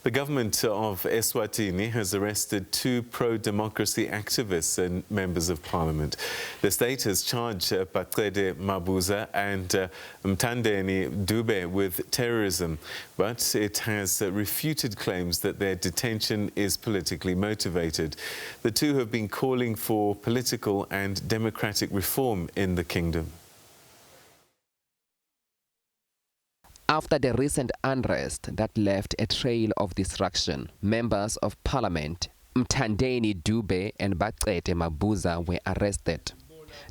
The government of Eswatini has arrested 2 pro-democracy activists and members of parliament. The state has charged Bacede, Mabuza and Mthandeni, Dube with terrorism, but it has refuted claims that their detention is politically motivated. The 2 have been calling for political and democratic reform in the kingdom. After the recent unrest that left a trail of destruction, members of parliament Mthandeni, Dube and Bacede, Mabuza were arrested.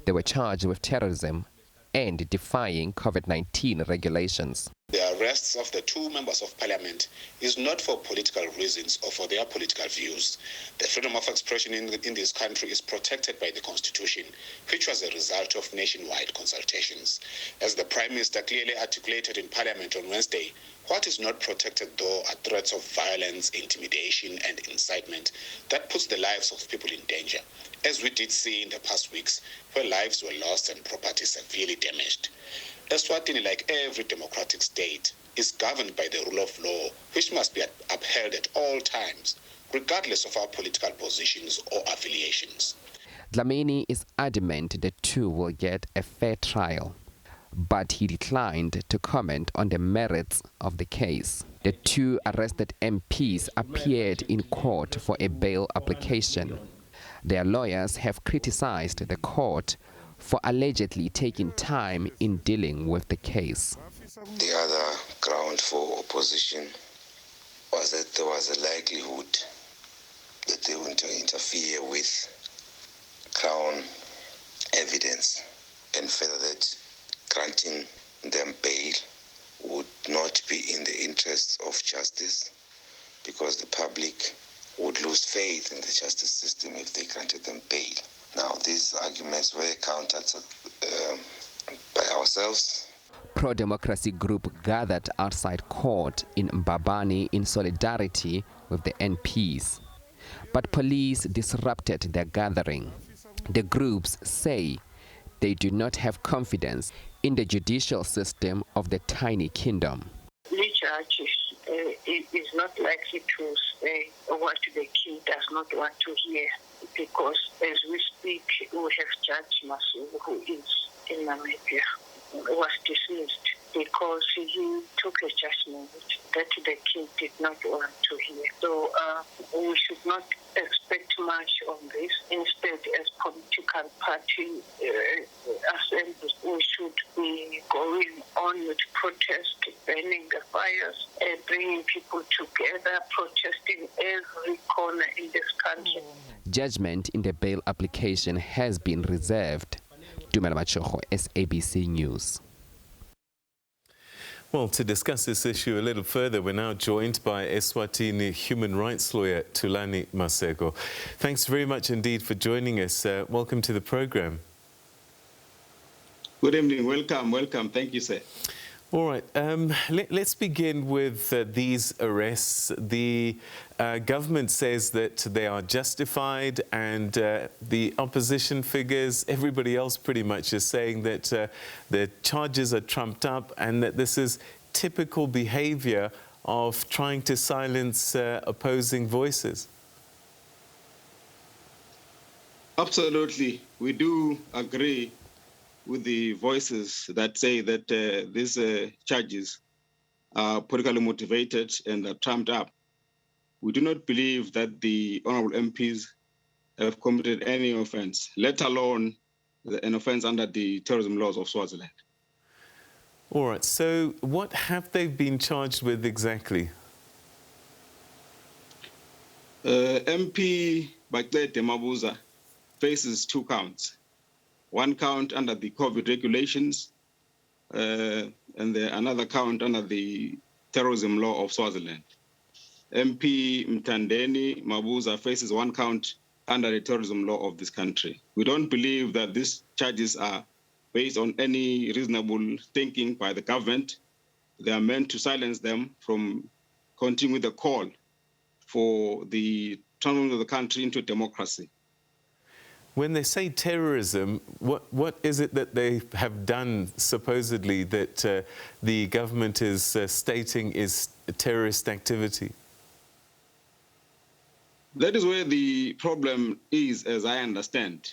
They were charged with terrorism and defying COVID-19 regulations. The arrests of the 2 members of parliament is not for political reasons or for their political views. The freedom of expression in this country is protected by the Constitution, which was a result of nationwide consultations. As the Prime Minister clearly articulated in Parliament on Wednesday, what is not protected, though, are threats of violence, intimidation and incitement that puts the lives of people in danger, as we did see in the past weeks, where lives were lost and property severely damaged. Eswatini, like every democratic state, is governed by the rule of law, which must be upheld at all times, regardless of our political positions or affiliations. Dlamini is adamant the 2 will get a fair trial, but he declined to comment on the merits of the case. The 2 arrested MPs appeared in court for a bail application. Their lawyers have criticized the court for allegedly taking time in dealing with the case. The other ground for opposition was that there was a likelihood that they would interfere with Crown evidence, and further that granting them bail would not be in the interests of justice, because the public would lose faith in the justice system if they granted them bail. Now, these arguments were countered by ourselves. Pro-democracy group gathered outside court in Mbabane in solidarity with the NPs, but police disrupted their gathering. The groups say they do not have confidence in the judicial system of the tiny kingdom. The judge is not likely to say what the king does not want to hear, because as we speak, we have Judge Maseko, who is in Namibia, was dismissed because he took a judgment that the king did not want to hear. So we should not expect much on this. Instead, as political party assemblies, we should be going on with protest, burning the fires, bringing people together, protesting every corner in this country. Judgment in the bail application has been reserved. Maseko, SABC News. Well, to discuss this issue a little further, we're now joined by Eswatini human rights lawyer Thulani Maseko. Thanks very much indeed for joining us. Welcome to the program. Good evening. Welcome. Thank you, sir. All right. Let's begin with these arrests. The government says that they are justified, and the opposition figures, everybody else pretty much, is saying that the charges are trumped up and that this is typical behavior of trying to silence opposing voices. Absolutely. We do agree with the voices that say that these charges are politically motivated and are trumped up. We do not believe that the honorable MPs have committed any offense, let alone an offense under the terrorism laws of Swaziland. All right, so what have they been charged with exactly? MP Bacede Mabuza faces 2 counts. 1 count under the COVID regulations, and another count under the terrorism law of Swaziland. MP Mthandeni Mabuza faces 1 count under the terrorism law of this country. We don't believe that these charges are based on any reasonable thinking by the government. They are meant to silence them from continuing the call for the turning of the country into democracy. When they say terrorism, what is it that they have done, supposedly, that the government is stating is terrorist activity? That is where the problem is, as I understand,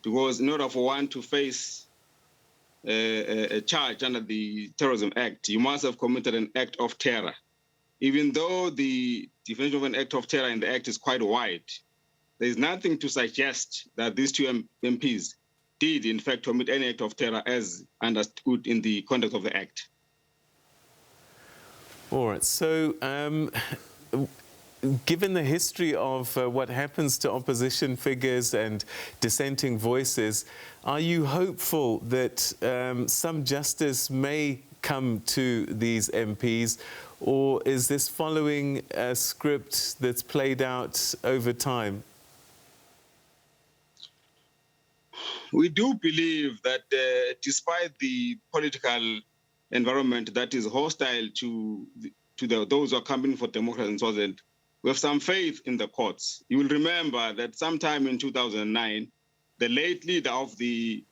because in order for one to face a charge under the Terrorism Act, you must have committed an act of terror. Even though the definition of an act of terror in the Act is quite wide, there is nothing to suggest that these two MPs did, in fact, commit any act of terror as understood in the context of the Act. All right. So, given the history of what happens to opposition figures and dissenting voices, are you hopeful that some justice may come to these MPs, or is this following a script that's played out over time? We do believe that despite the political environment that is hostile to those who are campaigning for democracy in Swaziland, we have some faith in the courts. You will remember that sometime in 2009, the late leader of the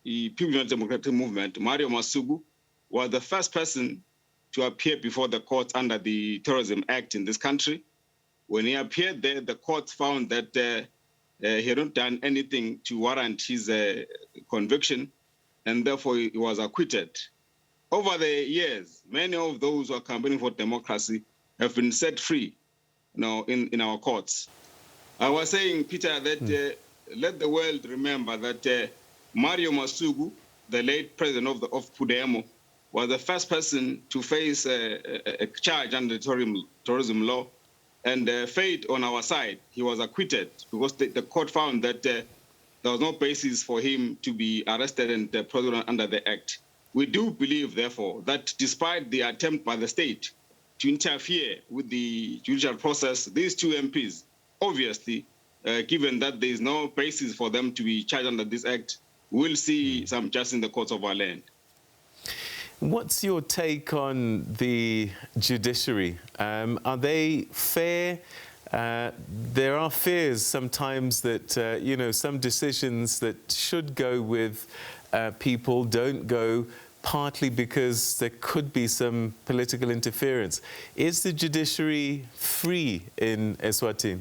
People's United Democratic Movement, Mario Masugu, was the first person to appear before the courts under the Terrorism Act in this country. When he appeared there, the courts found that he had not done anything to warrant his conviction, and therefore he was acquitted. Over the years, many of those who are campaigning for democracy have been set free, in our courts. I was saying, Peter, that let the world remember that Mario Masugu, the late president of Pudemo, was the first person to face a charge under the terrorism law, and fate on our side. He was acquitted because the court found that there was no basis for him to be arrested and prosecuted under the Act. We do believe, therefore, that despite the attempt by the state to interfere with the judicial process, these two MPs, obviously, given that there is no basis for them to be charged under this Act, will see some justice in the courts of our land. What's your take on the judiciary? Are they fair? There are fears sometimes that, some decisions that should go with people don't go, partly because there could be some political interference. Is the judiciary free in Eswatini?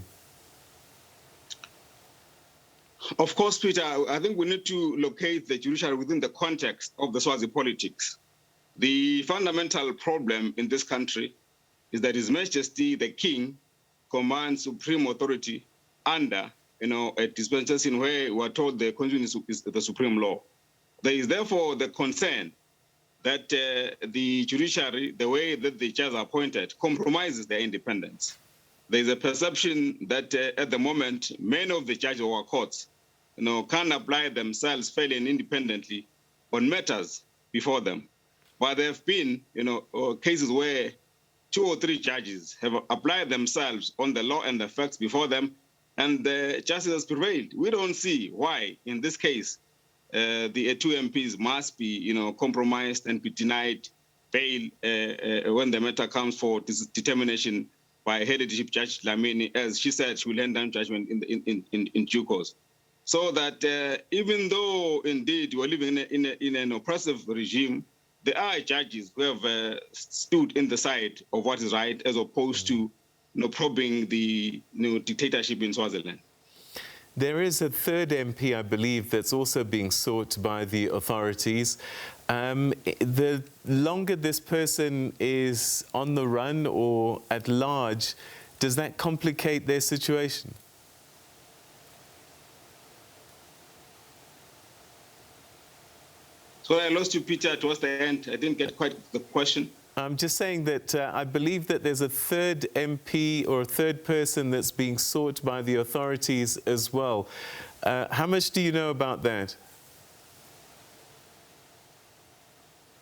Of course, Peter, I think we need to locate the judiciary within the context of the Swazi politics. The fundamental problem in this country is that His Majesty, the King, commands supreme authority under, a dispensation where we are told the Constitution is the supreme law. There is therefore the concern that the judiciary, the way that the judges are appointed, compromises their independence. There is a perception that at the moment, many of the judges of our courts, can apply themselves fairly and independently on matters before them. But there have been, cases where 2 or 3 judges have applied themselves on the law and the facts before them, and the justice has prevailed. We don't see why, in this case, the 2 MPs must be, compromised and be denied bail when the matter comes for determination by Head Leadership Judge Lamini, as she said she will hand down judgment in due course. So that even though indeed we're living in an oppressive regime, there are judges who have stood in the side of what is right, as opposed to probing the dictatorship in Swaziland. There is a third MP, I believe, that's also being sought by the authorities. The longer this person is on the run or at large, does that complicate their situation? So I lost you, Peter, towards the end. I didn't get quite the question. I'm just saying that I believe that there's a third MP or a third person that's being sought by the authorities as well. How much do you know about that?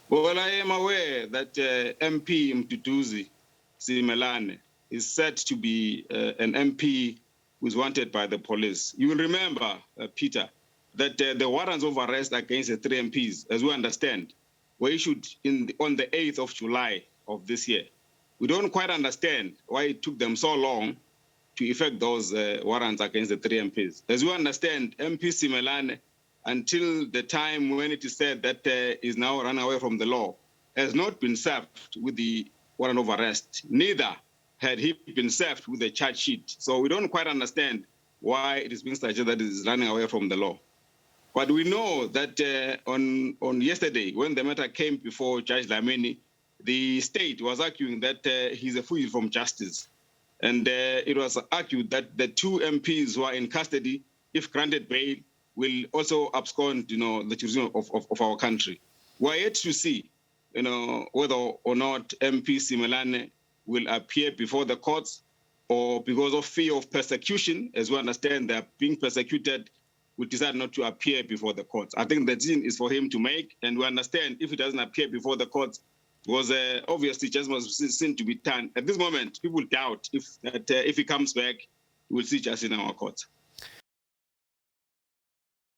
Well, I am aware that MP Mduduzi Simelane is said to be an MP who is wanted by the police. You will remember, Peter, that the warrants of arrest against the 3 MPs, as we understand, were issued on the 8th of July of this year. We don't quite understand why it took them so long to effect those warrants against the 3 MPs. As we understand, MP Simelane, until the time when it is said that is now run away from the law, has not been served with the warrant of arrest. Neither had he been served with a charge sheet. So we don't quite understand why it is being suggested that it is running away from the law. But we know that on yesterday, when the matter came before Judge Lamini, the state was arguing that he's a fugitive from justice. And it was argued that the two MPs who are in custody, if granted bail, will also abscond, the jurisdiction of our country. We're yet to see, whether or not MP Simelane will appear before the courts, or because of fear of persecution, as we understand they're being persecuted, will decide not to appear before the courts. I think the decision is for him to make, and we understand if he doesn't appear before the courts, because obviously justice must seem to be done. At this moment, people doubt if he comes back, we will see justice in our courts.